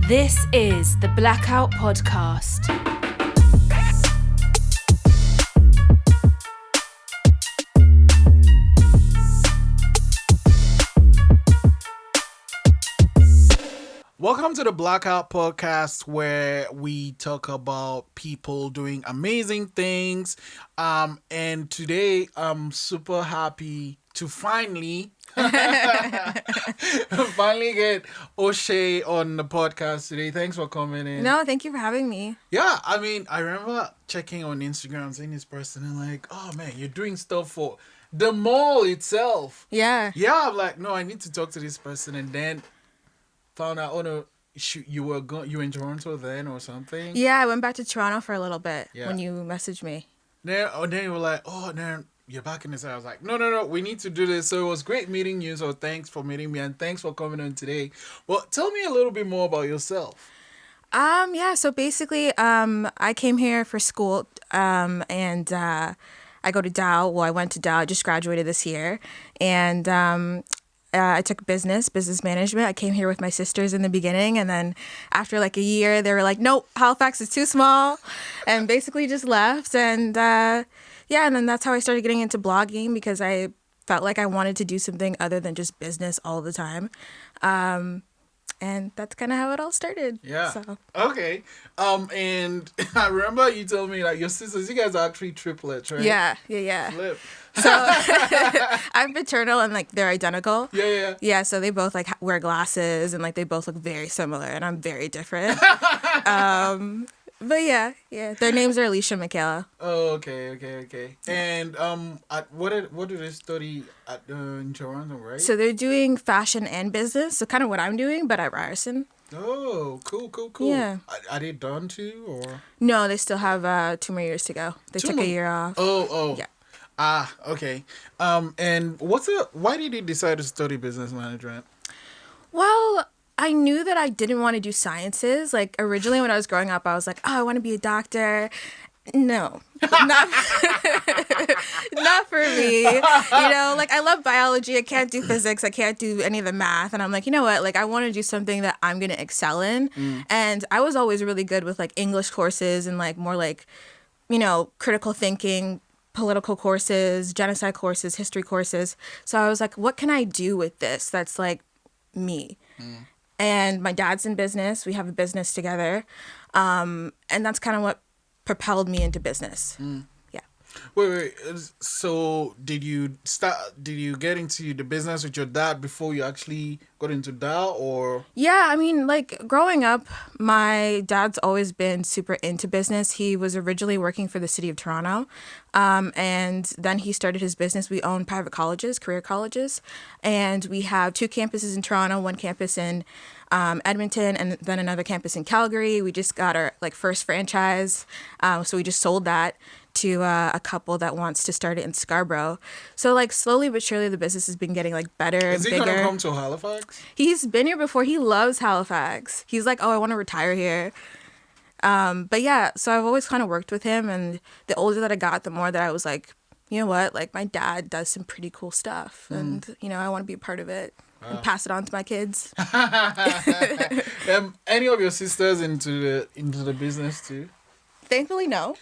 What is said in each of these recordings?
This is the Blackout Podcast. Welcome to the Blackout Podcast, where we talk about people doing amazing things. And today I'm super happy to finally get Oshe on the podcast today. Thanks for coming in. No, thank you for having me. Yeah, I mean, I remember checking on Instagram, seeing this person, and like, oh man, you're doing stuff for the mall itself. Yeah. Yeah, I'm like, no, I need to talk to this person, and then found out, oh no, you were in Toronto then or something. Yeah, I went back to Toronto for a little bit Yeah. when you messaged me. Then you were like, oh, then you're back in this. I was like, no, we need to do this. So it was great meeting you. So thanks for meeting me and thanks for coming on today. Well, tell me a little bit more about yourself. Yeah. So basically, I came here for school, and I go to Dow. Well, I went to Dow. I just graduated this year, and I took business management. I came here with my sisters in the beginning, and then after like a year, they were like, nope, Halifax is too small, and basically just left. And and then that's how I started getting into blogging, because I felt like I wanted to do something other than just business all the time. And that's kind of how it all started. Yeah. So. Okay. And I remember you told me like your sisters, you guys are actually triplets, right? Yeah. Flip. So I'm paternal and like they're identical. Yeah. Yeah, so they both like wear glasses and like they both look very similar, and I'm very different. But yeah, their names are Alicia and Michaela. Oh, okay. And what do they study at in Toronto, right? So they're doing fashion and business, so kind of what I'm doing, but at Ryerson. Oh, cool. Yeah. Are they done too, or? No, they still have 2 more years to go. They took a year off. Oh. Yeah. Okay. And why did you decide to study business management? Well, I knew that I didn't want to do sciences. Like originally when I was growing up, I was like, oh, I want to be a doctor. No, not for me. Like I love biology. I can't do physics. I can't do any of the math. And I'm like, you know what? Like I want to do something that I'm going to excel in. And I was always really good with like English courses and like more like, critical thinking, political courses, genocide courses, history courses. So I was like, what can I do with this that's like me? And my dad's in business. We have a business together. And that's kind of what propelled me into business. Yeah. Wait. So did you get into the business with your dad before you actually got into Dow, or? Yeah, I mean, like growing up, my dad's always been super into business. He was originally working for the city of Toronto. And then he started his business. We own private colleges, career colleges. And we have 2 campuses in Toronto, 1 campus in Edmonton, and then another campus in Calgary. We just got our first franchise. So we just sold that to a couple that wants to start it in Scarborough. So slowly but surely the business has been getting better and bigger. Is he gonna come to Halifax? He's been here before. He loves Halifax. He's like, oh, I want to retire here. But yeah, so I've always kind of worked with him, and the older that I got, the more that I was like, you know what, my dad does some pretty cool stuff, and I want to be a part of it. And pass it on to my kids. Any of your sisters into the business too? Thankfully, no.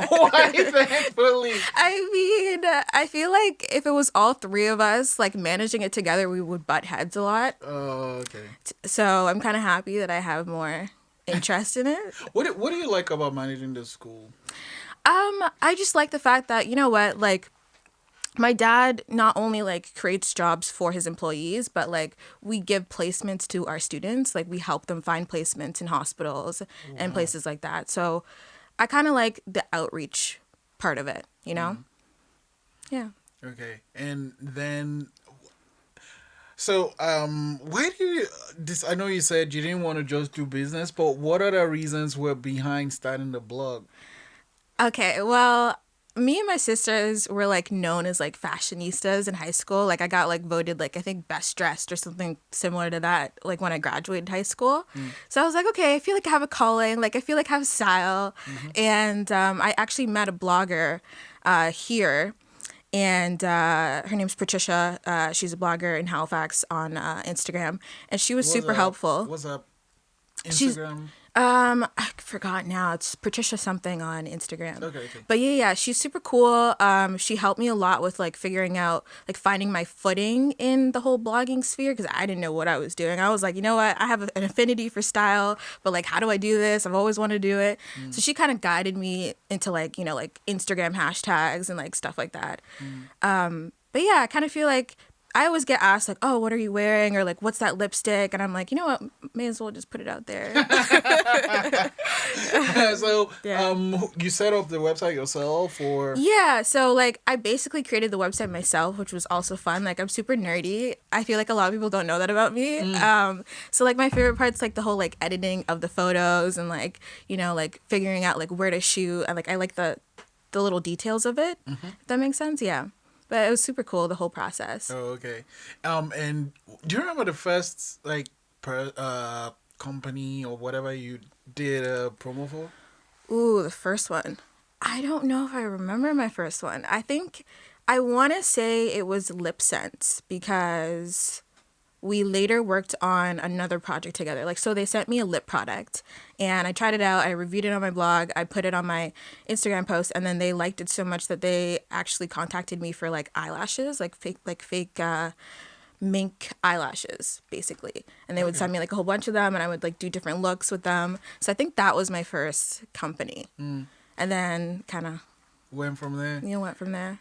Why thankfully? I mean, I feel like if it was all 3 of us, managing it together, we would butt heads a lot. Oh, okay. So I'm kind of happy that I have more interest in it. What do you like about managing the school? I just like the fact that, you know what, my dad not only creates jobs for his employees, but we give placements to our students. We help them find placements in hospitals and places like that. So I kind of like the outreach part of it, Yeah. Okay. And then, so why do you I know you said you didn't want to just do business, but what other reasons were behind starting the blog? Okay, well, me and my sisters were known as fashionistas in high school. I got voted I think best dressed or something similar to that when I graduated high school. So I was like, okay, I feel like I have a calling. I feel like I have style. And I actually met a blogger here, and her name's Patricia. She's a blogger in Halifax on Instagram, and she was super helpful. What's up? She's Instagram? I forgot now. It's Patricia something on Instagram. Okay. But yeah, she's super cool. She helped me a lot with like figuring out, like finding my footing in the whole blogging sphere because I didn't know what I was doing. I was like, you know what? I have an affinity for style, but like, how do I do this? I've always wanted to do it. So she kind of guided me into like, you know, like Instagram hashtags and like stuff like that. But yeah, I kind of feel like I always get asked like, oh, what are you wearing? Or like, what's that lipstick? And I'm like, you know what? May as well just put it out there. So, Yeah. you set up the website yourself, or? Yeah, so like I basically created the website myself, which was also fun. Like I'm super nerdy. I feel like a lot of people don't know that about me. So like my favorite part's like the whole like editing of the photos and like, you know, like figuring out like where to shoot. And like I like the little details of it. If that makes sense, yeah. But it was super cool, the whole process. Oh, okay. And do you remember the first like company or whatever you did a promo for? Ooh, the first one. I don't know if I remember my first one. I want to say it was Lip Sense because we later worked on another project together. Like, so they sent me a lip product and I tried it out. I reviewed it on my blog. I put it on my Instagram post and then they liked it so much that they actually contacted me for like eyelashes, like fake mink eyelashes basically. And they would send me like a whole bunch of them and I would like do different looks with them. So I think that was my first company. And then kind of Went from there. went from there.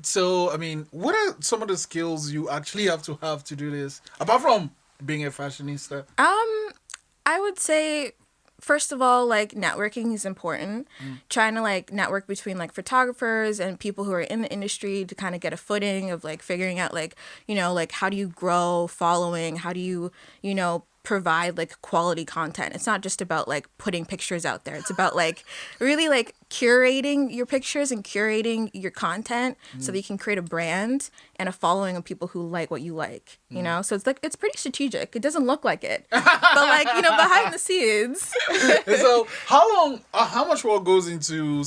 So, I mean, what are some of the skills you actually have to do this? Apart from being a fashionista? I would say, first of all, like networking is important. Trying to like network between like photographers and people who are in the industry to kind of get a footing of like figuring out like, you know, like how do you grow following? How do you, you know, provide like quality content? It's not just about like putting pictures out there. It's about like really like curating your pictures and curating your content so that you can create a brand and a following of people who like what you like, you know? So it's like, it's pretty strategic. It doesn't look like it, but like, you know, behind the scenes. So, how much work goes into,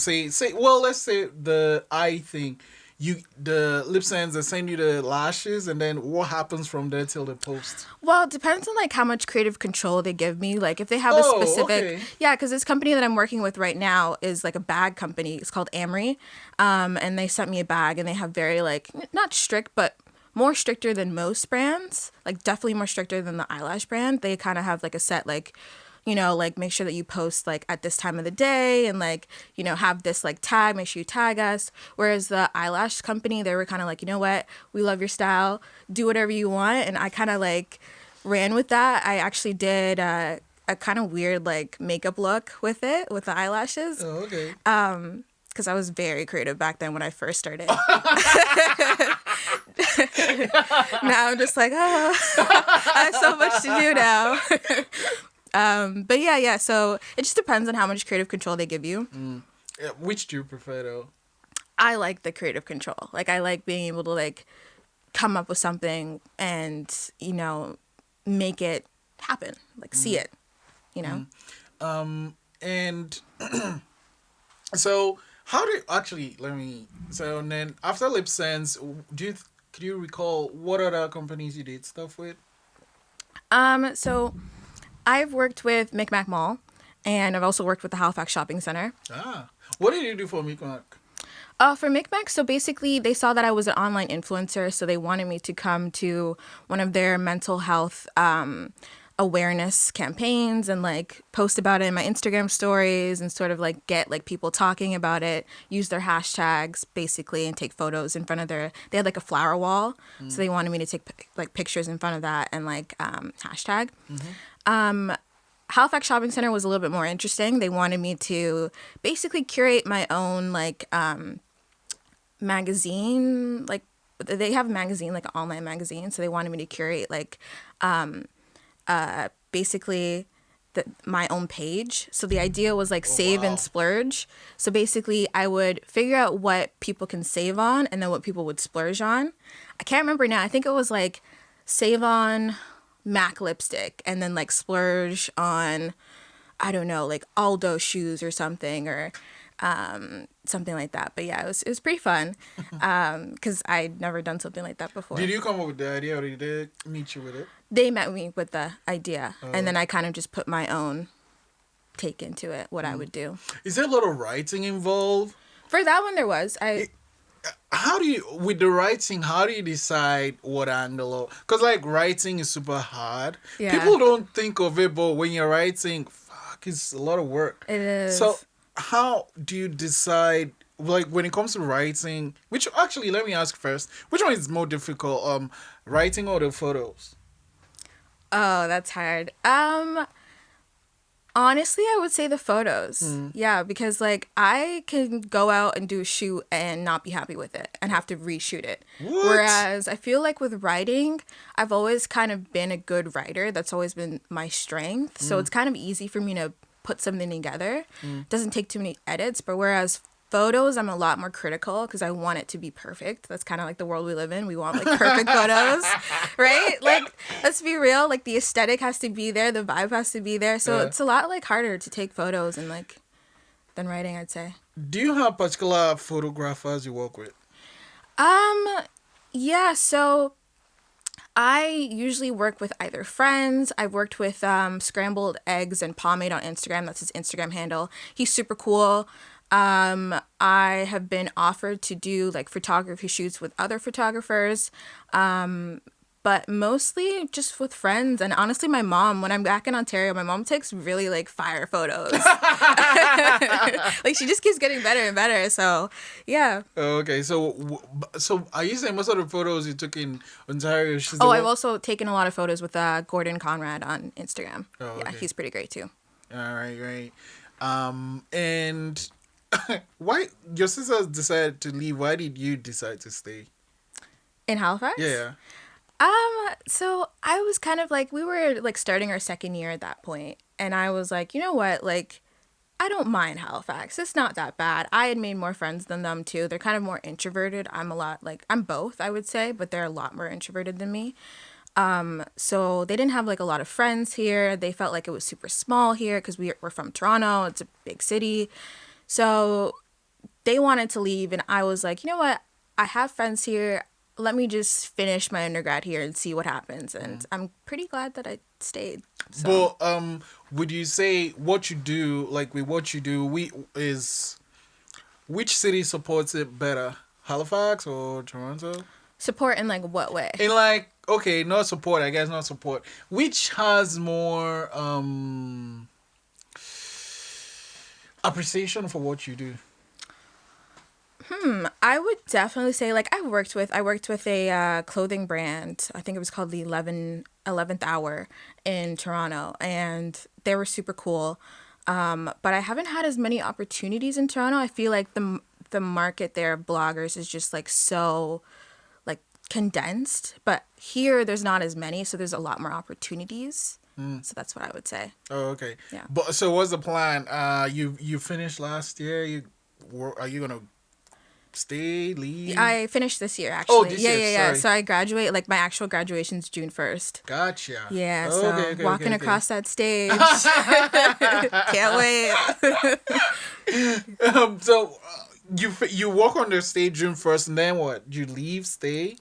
well, let's say the eye thing. The lip sense, they send you the lashes, and then what happens from there till the post? Well, it depends on like how much creative control they give me. Like if they have a specific, okay. yeah, because this company that I'm working with right now is like a bag company. It's called Amory, and they sent me a bag, and they have very like not strict, but more stricter than most brands. Like definitely more stricter than the eyelash brand. They kind of have like a set like, you know, like make sure that you post like at this time of the day and like, you know, have this like tag, make sure you tag us. Whereas the eyelash company, they were kind of like, you know what, we love your style, do whatever you want. And I kind of like ran with that. I actually did a kind of weird like makeup look with it, with the eyelashes. Oh, okay. Because I was very creative back then when I first started. Now I'm just like, oh, I have so much to do now. But yeah. So it just depends on how much creative control they give you. Yeah, which do you prefer, though? I like the creative control. Like I like being able to like come up with something and, you know, make it happen, like see it, you know? And so how do you actually, so then after Lip Sense, could you recall what other companies you did stuff with? So I've worked with Micmac Mall and I've also worked with the Halifax Shopping Center. What did you do for Micmac? For Micmac, so basically they saw that I was an online influencer, so they wanted me to come to one of their mental health awareness campaigns and like post about it in my Instagram stories and sort of like get like people talking about it, use their hashtags basically and take photos in front of they had like a flower wall. So they wanted me to take like pictures in front of that and like hashtag. Halifax Shopping Center was a little bit more interesting. They wanted me to basically curate my own like magazine, like they have a magazine, like an online magazine. So they wanted me to curate like basically my own page. So the idea was like save and splurge. So basically I would figure out what people can save on and then what people would splurge on. I can't remember now. I think it was like save on MAC lipstick and then like splurge on, I don't know, like Aldo shoes or something, or something like that. But yeah, it was pretty fun because I'd never done something like that before. Did you come up with the idea, or did they meet you with it? They met me with the idea, and then I kind of just put my own take into it, what I would do. Is there a lot of writing involved? For that one, there was. How do you, with the writing, how do you decide what angle? Because like writing is super hard. Yeah. People don't think of it, but when you're writing, fuck, it's a lot of work. It is. So how do you decide, like when it comes to writing, which actually, let me ask first, which one is more difficult, writing or the photos? Oh, that's hard. Honestly, I would say the photos. Yeah, because like I can go out and do a shoot and not be happy with it and have to reshoot it. What? Whereas I feel like with writing, I've always kind of been a good writer. That's always been my strength. So it's kind of easy for me to put something together. Doesn't take too many edits. But whereas photos, I'm a lot more critical because I want it to be perfect. That's kind of like the world we live in. We want like perfect photos, right? Like, let's be real. Like the aesthetic has to be there. The vibe has to be there. So it's a lot like harder to take photos and like than writing, I'd say. Do you have particular photographers you work with? Yeah, so I usually work with either friends. I've worked with Scrambled Eggs and Pomade on Instagram. That's his Instagram handle. He's super cool. I have been offered to do like photography shoots with other photographers. But mostly just with friends. And honestly, my mom, when I'm back in Ontario, my mom takes really like fire photos. Like she just keeps getting better and better. So yeah. Okay, so are you saying most of the photos you took in Ontario? I've also taken a lot of photos with Gordon Conrad on Instagram. Oh, yeah, okay. He's pretty great too. All right, great. And why your sister decided to leave? Why did you decide to stay? In Halifax? Yeah. So I was kind of like, we were like starting our second year at that point, and I was like, you know what, like, I don't mind Halifax. It's not that bad. I had made more friends than them too. They're kind of more introverted. I'm both, I would say, but they're a lot more introverted than me. So they didn't have like a lot of friends here. They felt like it was super small here because we're from Toronto. It's a big city. So they wanted to leave, and I was like, you know what? I have friends here. Let me just finish my undergrad here and see what happens. And I'm pretty glad that I stayed. So. But would you say what you do, like with what you do, which city supports it better, Halifax or Toronto? Support in like what way? In like, okay, not support. I guess not support. Which has more appreciation for what you do? I would definitely say like I worked with a clothing brand. I think it was called the 11th Hour in Toronto, and they were super cool. But I haven't had as many opportunities in Toronto. I feel like the market there of bloggers is just like so like condensed. But here there's not as many, so there's a lot more opportunities. So that's what I would say. Oh, okay. Yeah. But so what's the plan? You finished last year. Are you gonna stay, leave? I finished this year, actually. Oh, this year, Yeah. sorry. So I graduate, like my actual graduation's June 1st. Gotcha. Yeah, Oh, so okay, walking okay. across that stage. Can't wait. So you walk on the stage June 1st, and then what? You leave, stay?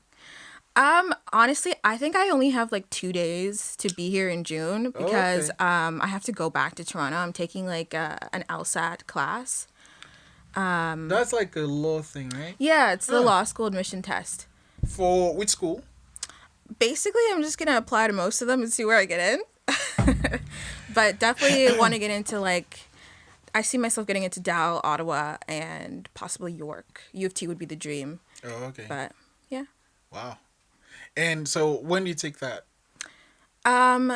Honestly, I think I only have like 2 days to be here in June because okay. I have to go back to Toronto. I'm taking like an LSAT class. That's like a law thing, right? Yeah, it's the law school admission test. For which school? Basically, I'm just gonna apply to most of them and see where I get in. But definitely want to get into like, I see myself getting into Dow, Ottawa, and possibly York. U of T would be the dream. Oh, okay. But yeah. Wow. And so when do you take that?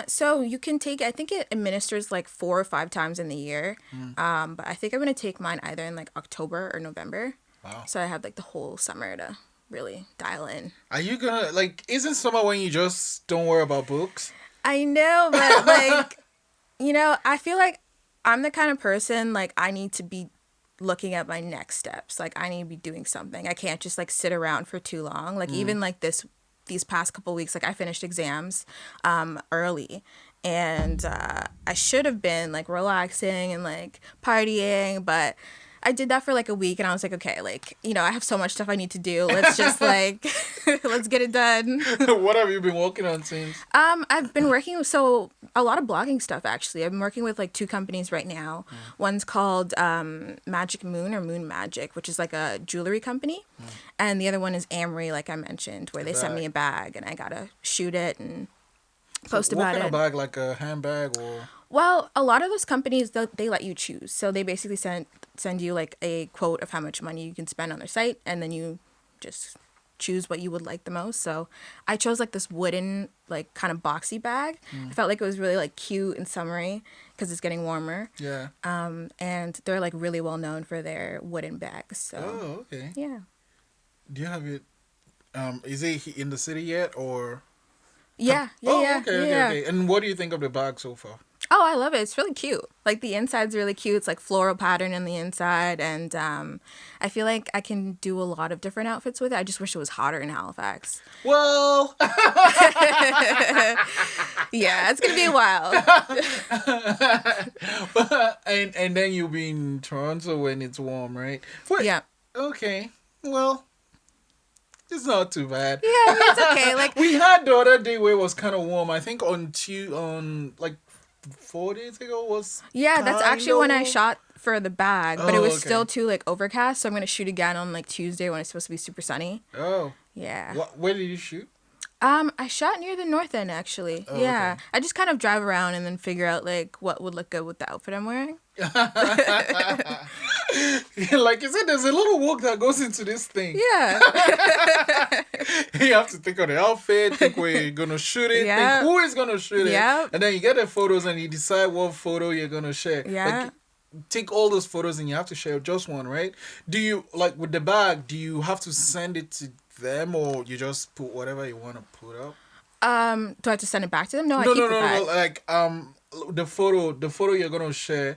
So you can take, I think it administers like 4 or 5 times in the year. But I think I'm going to take mine either in like October or November. Wow. So I have like the whole summer to really dial in. Are you gonna, like, isn't summer when you just don't worry about books? I know, but like, you know, I feel like I'm the kind of person, like, I need to be looking at my next steps. Like, I need to be doing something. I can't just like sit around for too long. Like, even like these past couple weeks, like I finished exams early, and I should have been like relaxing and like partying, but I did that for like a week, and I was like, okay, like, I have so much stuff I need to do. Let's just like, let's get it done. What have you been working on since? I've been working with a lot of blogging stuff actually. I've been working with like 2 companies right now. One's called Magic Moon or Moon Magic, which is like a jewelry company, and the other one is Amory, like I mentioned, where they sent me a bag and I gotta shoot it and post about it. What kind of bag, like a handbag or? Well, a lot of those companies, they let you choose. So they basically send you like a quote of how much money you can spend on their site, and then you just choose what you would like the most. So I chose like this wooden, like kind of boxy bag. I felt like it was really like cute and summery because it's getting warmer. Yeah. And they're like really well known for their wooden bags. So Oh, okay. yeah. Do you have it? Is it in the city yet or? Yeah. Oh, Yeah. okay, Yeah. okay. And what do you think of the bag so far? Oh, I love it. It's really cute. Like the inside's really cute. It's like floral pattern in the inside, and I feel like I can do a lot of different outfits with it. I just wish it was hotter in Halifax. Well, Yeah, it's gonna be a while. and then you'll be in Toronto when it's warm, right? Wait, Yeah. Okay. Well, it's not too bad. Yeah, I mean, it's okay. Like We had the other day where it was kind of warm. I think on like 4 days ago was. yeah, that's actually when I kinda- shot for the bag, but it Oh, was okay. still too like overcast. So I'm gonna shoot again on like Tuesday when it's supposed to be super sunny. Oh. Yeah. Where did you shoot? I shot near the north end actually. Oh, Yeah. okay. I just kind of drive around and then figure out like what would look good with the outfit I'm wearing. Like you said, there's a little work that goes into this thing. Yeah. You have to think of the outfit, think where you're gonna shoot it, Yeah. think who is gonna shoot it, Yep. and then you get the photos and you decide what photo you're gonna share. Yeah. Like, take all those photos and you have to share just one, right? Do you like with the bag? Do you have to send it to them or you just put whatever you want to put up? Do I have to send it back to them? No, I No, keep no, it no, back. no. Like the photo you're gonna share.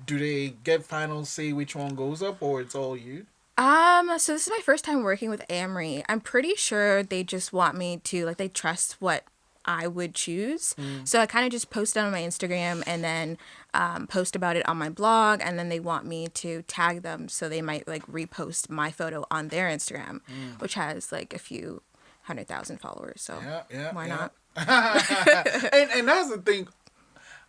Do they get final say which one goes up or it's all you? So this is my first time working with Amory. I'm pretty sure they just want me to, like, they trust what I would choose. So I kind of just post it on my Instagram and then post about it on my blog, and then they want me to tag them, so they might like repost my photo on their Instagram, which has like a few 100,000 followers. So why not? And that's the thing.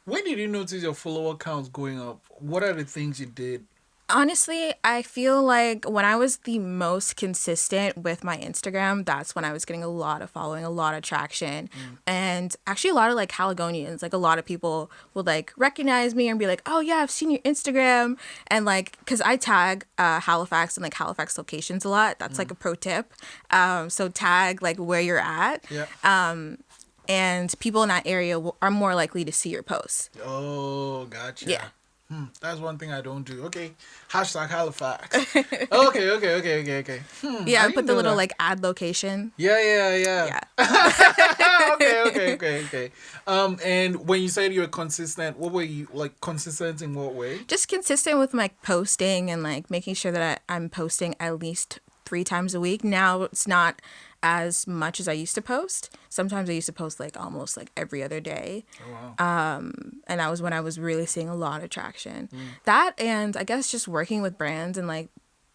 When did you notice your follower counts going up? What are the things you did? Honestly, I feel like when I was the most consistent with my Instagram, that's when I was getting a lot of following, a lot of traction. And actually a lot of like Haligonians, like a lot of people would like recognize me and be like, oh yeah, I've seen your Instagram. And like, cause I tag Halifax and like Halifax locations a lot. That's like a pro tip. So tag like where you're at. Yeah. And people in that area are more likely to see your posts. Oh, gotcha. Yeah. That's one thing I don't do. Okay. Hashtag Halifax. Okay. Yeah, I I didn't put the know little that. like ad location. Yeah. Yeah. Okay. And when you said you were consistent, what were you like consistent in what way? Just consistent with my posting and like making sure that I'm posting at least 3 times a week. Now it's not as much as I used to post. Sometimes I used to post like almost like every other day. Oh, wow. And that was when I was really seeing a lot of traction. That, and I guess just working with brands and like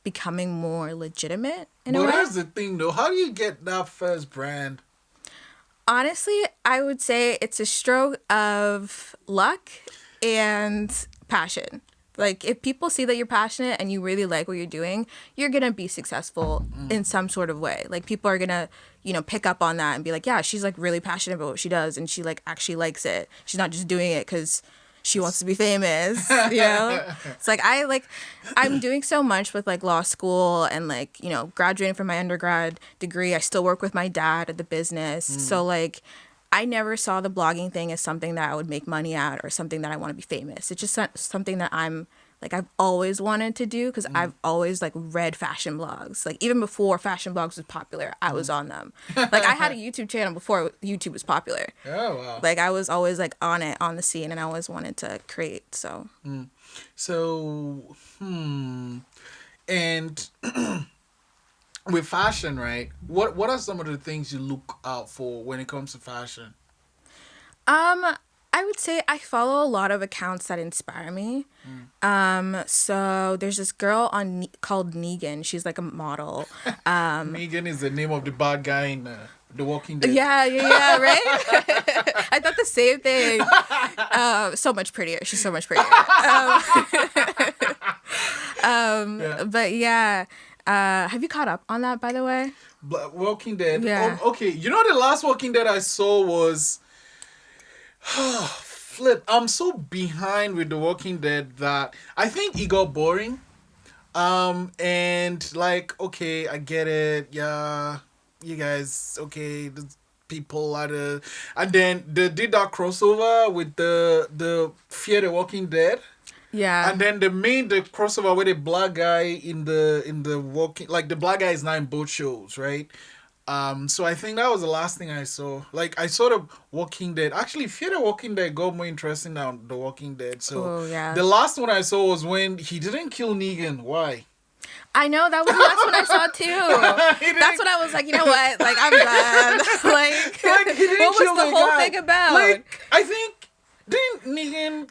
becoming more legitimate in a But way. that's the thing though. How do you get that first brand? Honestly, I would say it's a stroke of luck and passion. Like, if people see that you're passionate and you really like what you're doing, you're going to be successful in some sort of way. Like, people are going to, pick up on that and be like, yeah, she's, like, really passionate about what she does and she, like, actually likes it. She's not just doing it because she wants to be famous, It's like, I'm doing so much with, like, law school and, like, graduating from my undergrad degree. I still work with my dad at the business. So, like, I never saw the blogging thing as something that I would make money at or something that I want to be famous. It's just something that I've always wanted to do because I've always like read fashion blogs. Like even before fashion blogs was popular, I was on them. Like I had a YouTube channel before YouTube was popular. Oh, wow. Like I was always like on the scene, and I always wanted to create. So So, and with fashion, right? What are some of the things you look out for when it comes to fashion? I would say I follow a lot of accounts that inspire me. So there's this girl called Negan. She's like a model. Negan is the name of the bad guy in The Walking Dead. Yeah, right? I thought the same thing. So much prettier. She's so much prettier. Yeah. But yeah. Have you caught up on that, by the way? Walking Dead. Yeah. Oh, okay, you know the last Walking Dead I saw was flip. I'm so behind with The Walking Dead that I think it got boring. And like, okay, I get it. Yeah, you guys, okay, the people are and then they did that crossover with the Fear the Walking Dead. Yeah. And then they made the crossover with a black guy in the walking, like the black guy is now in both shows, right? So I think that was the last thing I saw. Like I saw the Walking Dead. Actually, Fear the Walking Dead got more interesting than the Walking Dead. So Oh, yeah. the last one I saw was when he didn't kill Negan. Why? I know, that was the last one I saw too. That's when I was like, you know what? Like, I'm done. Like he didn't what kill was the the whole guy. thing about? Like I think didn't Negan.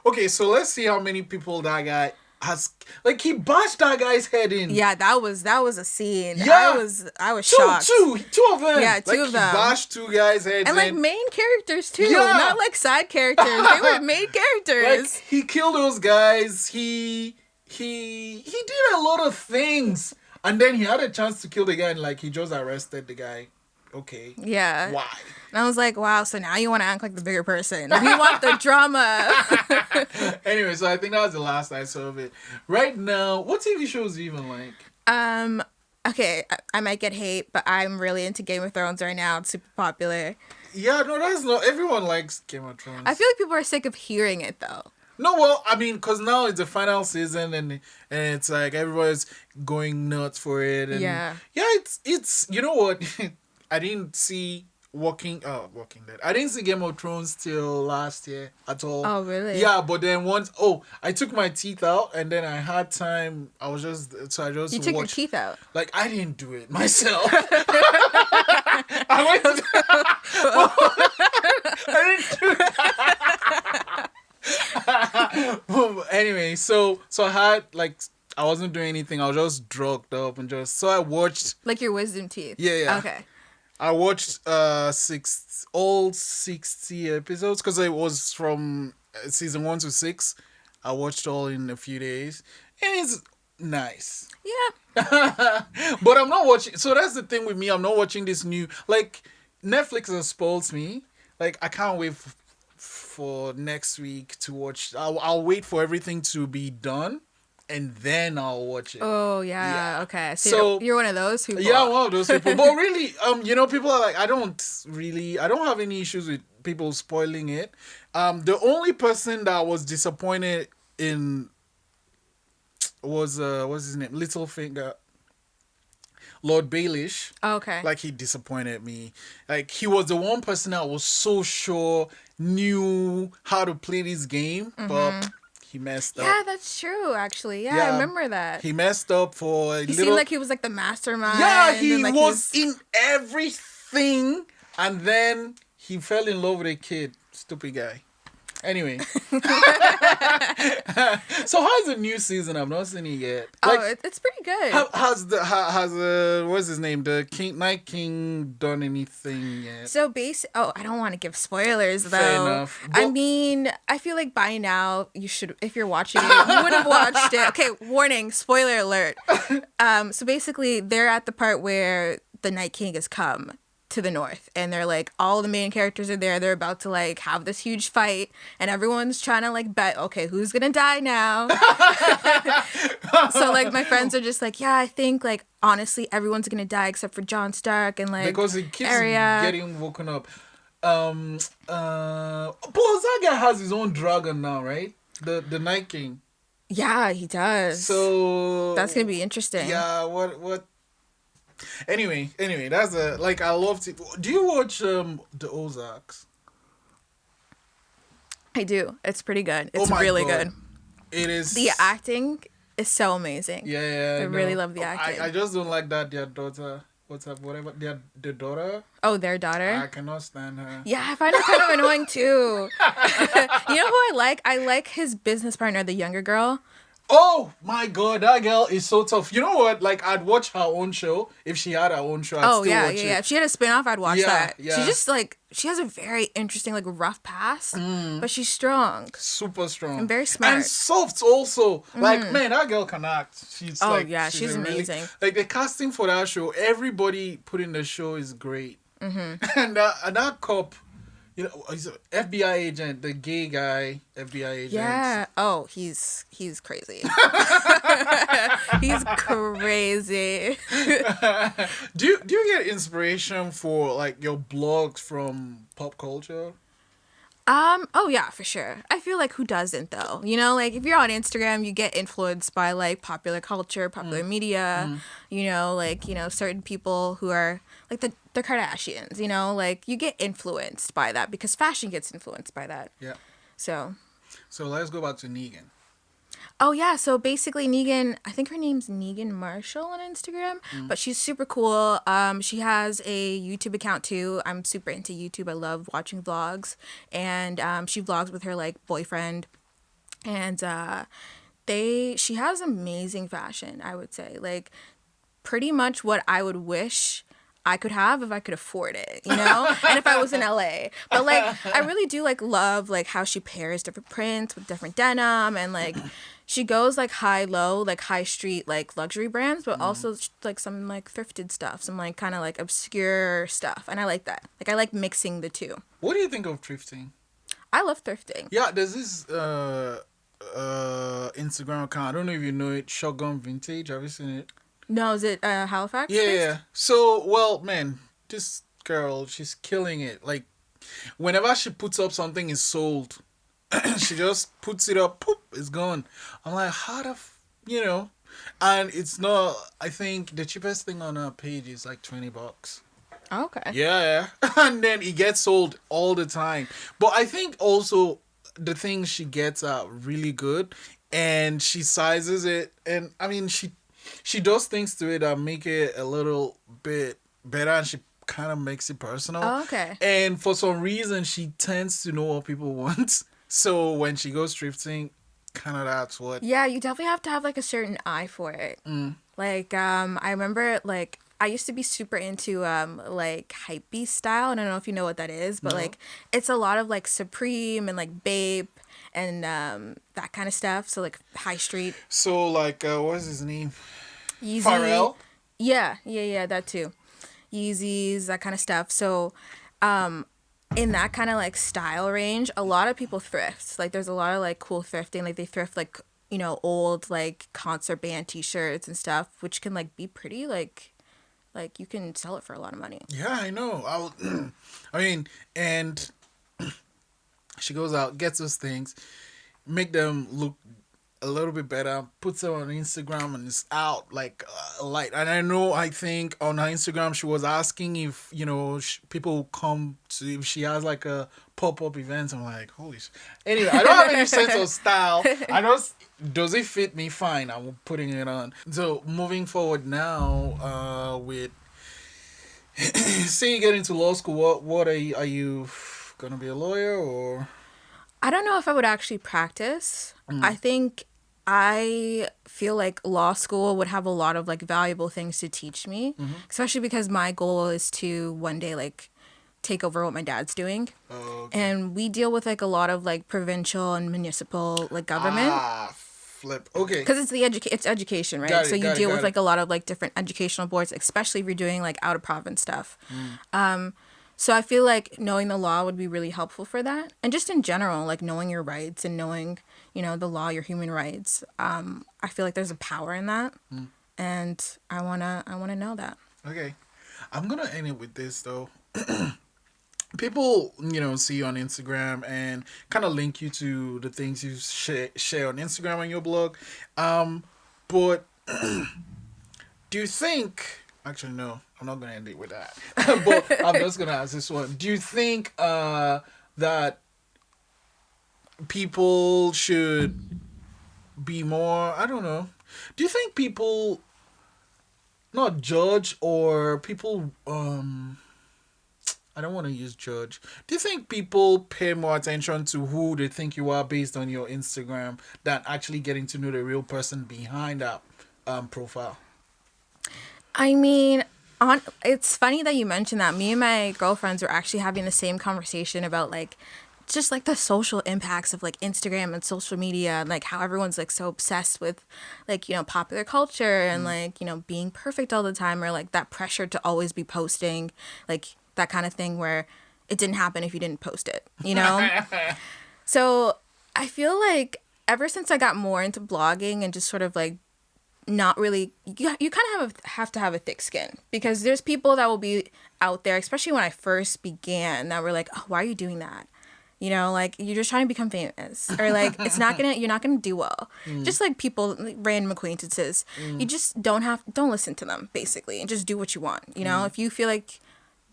Okay, so let's see how many people that guy has. Like he bashed that guy's head in. Yeah, that was a scene. Yeah. I was shocked. Two of them. Yeah, two of them. He bashed two guys' heads And like in. main characters too, Yeah. not like side characters. They were main Like characters. he killed those guys. He did a lot of things, and then he had a chance to kill the guy, and like he just arrested the guy. Okay. Yeah. Why? And I was like, wow, so now you want to act like the bigger person. You want the drama. Anyway, so I think that was the last I saw of it. Right now, what TV shows do you even like? Okay, I might get hate, but I'm really into Game of Thrones right now. It's super popular. Yeah, no, that's not. Everyone likes Game of Thrones. I feel like people are sick of hearing it though. No, well, I mean, because now it's the final season, and it's like everybody's going nuts for it. And Yeah. It's you know what? I didn't see Walking Dead. I didn't see Game of Thrones till last year at all. Oh, really? Yeah, but then I took my teeth out, and then I had time. I just You took your teeth out. Like I didn't do it myself. I went. I didn't do that. Anyway, so I had like I wasn't doing anything. I was just drugged up and so I watched. Like your wisdom teeth. Yeah. Okay. I watched all 60 episodes because it was from season 1 to 6. I watched all in a few days, and it's nice. Yeah. But I'm not watching. So that's the thing with me. I'm not watching this new. Like Netflix has spoiled me. Like I can't wait for next week to watch. I'll wait for everything to be done, and then I'll watch it. Oh yeah. Yeah. Okay. So, So- you're one of those people. Yeah, I'm one of those people. But really, people are like, I don't have any issues with people spoiling it. The only person that was disappointed in was what's his name? Littlefinger. Lord Baelish. Okay. Like he disappointed me. Like he was the one person that was so sure knew how to play this game, but he messed up. yeah, that's true. Actually, yeah, I remember that. He messed up for a He little. seemed like he was like the mastermind. Yeah, he and, like, was in everything, and then he fell in love with a kid. Stupid guy. Anyway, so how's the new season? I've not seen it yet. It's pretty good. Has what's his name? The Night King done anything yet? So I don't want to give spoilers though. Fair enough. I mean, I feel like by now you should, if you're watching it, you would have watched it. Okay, warning, spoiler alert. So basically they're at the part where the Night King has come to the north, and they're like, all the main characters are there. They're about to like have this huge fight, and everyone's trying to like bet, okay, who's gonna die now? So like my friends are just like, yeah, I think like honestly everyone's gonna die except for Jon Stark and like Because he keeps Arya. getting woken up. Plus that guy has his own dragon now, right? The Night King. Yeah, he does. So That's gonna be interesting. Yeah, what Anyway, that's I love to. Do you watch the Ozarks? I do. It's pretty good. Oh It's my really God. good. It is. The acting is so amazing. Yeah. I really love the acting. I just don't like that their daughter what's up, whatever. The daughter. Oh, their daughter. I cannot stand her. Yeah, I find her kind of annoying too. You know who I like? I like his business partner, the younger girl. Oh my god, that girl is so tough. You know what? Like, I'd watch her own show. If she had her own show, I'd Oh still yeah, watch yeah, it. yeah. If she had a spin-off, I'd watch Yeah, that. yeah. She just like she has a very interesting like rough past, but she's strong Super strong. and very smart. And soft also. Like, man, that girl can act. She's Oh, like, yeah, she's a really- amazing. like, the casting for that show, everybody put in the show is great. And that cop, you know, he's an FBI agent, the gay guy, FBI agent. Yeah. Oh, he's crazy. He's crazy. Do you get inspiration for like your blogs from pop culture? Oh yeah, for sure. I feel like who doesn't though? You know, like if you're on Instagram, you get influenced by like popular culture, popular media, you know, like, you know, certain people who are like the Kardashians, you know, like you get influenced by that because fashion gets influenced by that. Yeah. So Let's go back to Negan. oh yeah, so basically Negan, I think her name's Negan Marshall on Instagram, but she's super cool. She has a YouTube account too. I'm super into YouTube. I love watching vlogs, and she vlogs with her like boyfriend, and she has amazing fashion. I would say like pretty much what I would wish I could have if I could afford it, you know? And if I was in LA. But like I really do like love like how she pairs different prints with different denim, and like she goes like high low, like high street like luxury brands, but also like some like thrifted stuff, some like kind of like obscure stuff. And I like that. Like I like mixing the two. What do you think of thrifting? I love thrifting. Yeah, there's this Instagram account. I don't know if you know it, Shotgun Vintage. Have you seen it? No, is it Halifax? Yeah, based? yeah. So, well, man, this girl, she's killing it. Like, whenever she puts up something is sold, she just puts it up, poop, it's gone. I'm like, how the, you know? And it's not, I think the cheapest thing on her page is like $20. Okay. Yeah. And then it gets sold all the time. But I think also the things she gets are really good, and she sizes it, and I mean, she does things to it that make it a little bit better, and she kind of makes it personal. Oh, okay. And for some reason, she tends to know what people want. So when she goes thrifting, kind of that's what. Yeah, you definitely have to have like a certain eye for it. Like I remember like I used to be super into like hypebeast style, and I don't know if you know what that is, but No. like it's a lot of like Supreme and like Bape and that kind of stuff. So like high street. So like, what's his name? Yeezy. Pharrell? Yeah, that too. Yeezys, that kind of stuff. So, in that kind of like style range, a lot of people thrift. Like, there's a lot of like cool thrifting. Like, they thrift like, you know, old like concert band T-shirts and stuff, which can like be pretty like you can sell it for a lot of money. Yeah, I know. I mean, and she goes out, gets those things, make them look a little bit better, puts them on Instagram, and it's out like light. And I think on her Instagram she was asking if, you know, people come to, if she has like a pop-up event. I'm like, holy shit. Anyway, I don't have any sense of style. I just, does it fit me? Fine, I'm putting it on. So moving forward now, with say you get into law school, what are you gonna be a lawyer or? I don't know if I would actually practice. I think I feel like law school would have a lot of like valuable things to teach me, especially because my goal is to one day like take over what my dad's doing. Oh, okay. And we deal with like a lot of like provincial and municipal like government. Flip. Okay. Because it's it's education, right? Got it, So you got it, deal got with it. like a lot of like different educational boards, especially if you're doing like out of province stuff. So I feel like knowing the law would be really helpful for that, and just in general, like knowing your rights and knowing, you know, the law, your human rights. I feel like there's a power in that, and I wanna know that. Okay. I'm gonna end it with this though. People, you know, see you on Instagram and kind of link you to the things you share on Instagram and your blog. But do you think? Actually, no. I'm not gonna end it with that. But I'm just gonna ask this one. Do you think that people should be more? I don't know. Do you think people? not judge or people I don't want to use judge. Do you think people pay more attention to who they think you are based on your Instagram than actually getting to know the real person behind that profile? I mean, it's funny that you mentioned that. Me and my girlfriends were actually having the same conversation about like just like the social impacts of like Instagram and social media, and like how everyone's like so obsessed with like, you know, popular culture and like, you know, being perfect all the time, or like that pressure to always be posting, like that kind of thing where it didn't happen if you didn't post it, you know? So I feel like ever since I got more into blogging and just sort of like not really, you kind of have to have a thick skin, because there's people that will be out there, especially when I first began, that were like, oh, why are you doing that? You know, like, you're just trying to become famous, or like you're not gonna do well. Just like people, like, random acquaintances, you just don't listen to them, basically, and just do what you want. You know, if you feel like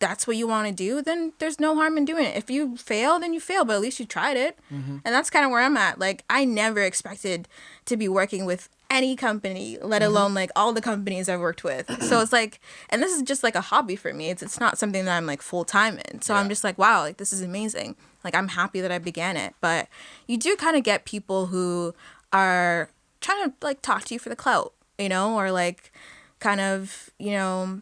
that's what you want to do, then there's no harm in doing it. If you fail, then you fail, but at least you tried it. And that's kind of where I'm at. Like, I never expected to be working with any company, let alone like all the companies I've worked with. So it's like, and this is just like a hobby for me. It's not something that I'm like full time in. So I'm just like, wow, like this is amazing. Like, I'm happy that I began it. But you do kind of get people who are trying to like talk to you for the clout, you know, or like kind of, you know,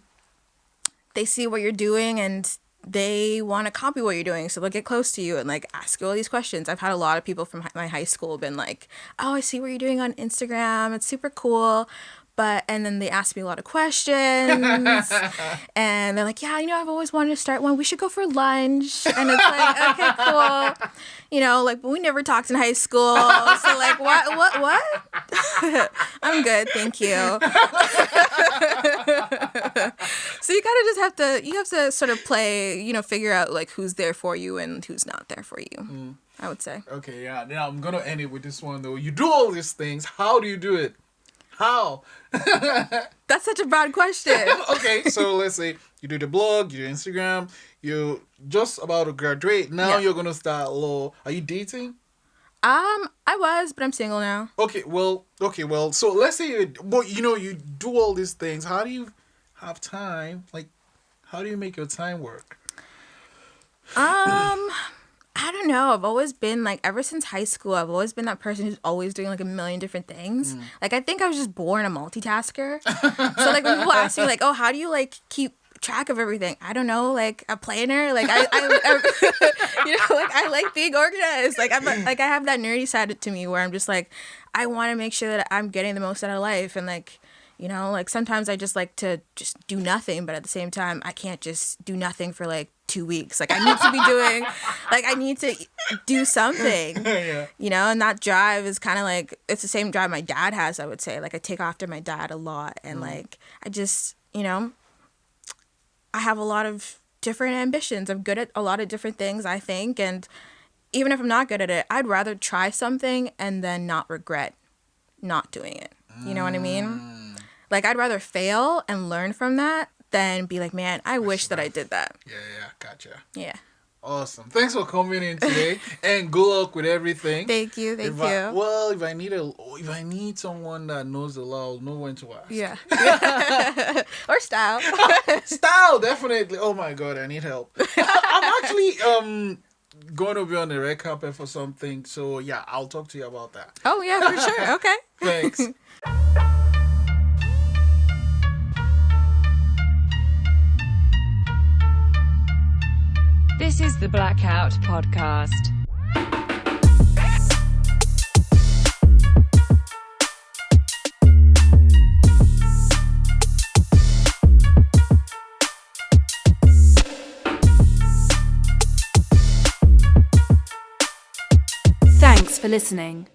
they see what you're doing and they want to copy what you're doing. So they'll get close to you and like ask you all these questions. I've had a lot of people from my high school been like, oh, I see what you're doing on Instagram. It's super cool. And then they ask me a lot of questions and they're like, yeah, you know, I've always wanted to start one. We should go for lunch. And it's like, okay, cool. You know, like, but we never talked in high school. So like, what? I'm good. Thank you. So you kind of just have to sort of play, you know, figure out like who's there for you and who's not there for you, I would say. Okay, yeah. Now I'm going to end it with this one though. You do all these things. How do you do it? How? That's such a broad question. Okay, so let's say you do the blog, you do Instagram, you're just about to graduate. Now you're going to start law. Are you dating? I was, but I'm single now. Okay, well, so let's say you do all these things. How do you have time? Like, how do you make your time work? I don't know. I've always been like, ever since high school, I've always been that person who's always doing like a million different things. Like, I think I was just born a multitasker. So like when people ask me like, oh, how do you like keep track of everything? I don't know, like a planner. Like I you know, like I like being organized. Like I have that nerdy side to me where I'm just like, I want to make sure that I'm getting the most out of life. And like, you know, like sometimes I just like to just do nothing, but at the same time, I can't just do nothing for like 2 weeks. Like I need to be doing, like I need to do something, you know, and that drive is kind of like, it's the same drive my dad has, I would say. Like I take after my dad a lot. And like, I just, you know, I have a lot of different ambitions. I'm good at a lot of different things, I think. And even if I'm not good at it, I'd rather try something and then not regret not doing it. You know what I mean? Like, I'd rather fail and learn from that than be like, man, I wish that I did that. Yeah, gotcha. Yeah. Awesome. Thanks for coming in today, and good luck with everything. Thank you. If I need someone that knows the law, I'll know when to ask. Yeah. Or style. Style, definitely. Oh my God, I need help. I'm actually going to be on the red carpet for something, so yeah, I'll talk to you about that. Oh yeah, for sure. Okay. Thanks. This is the Blackout Podcast. Thanks for listening.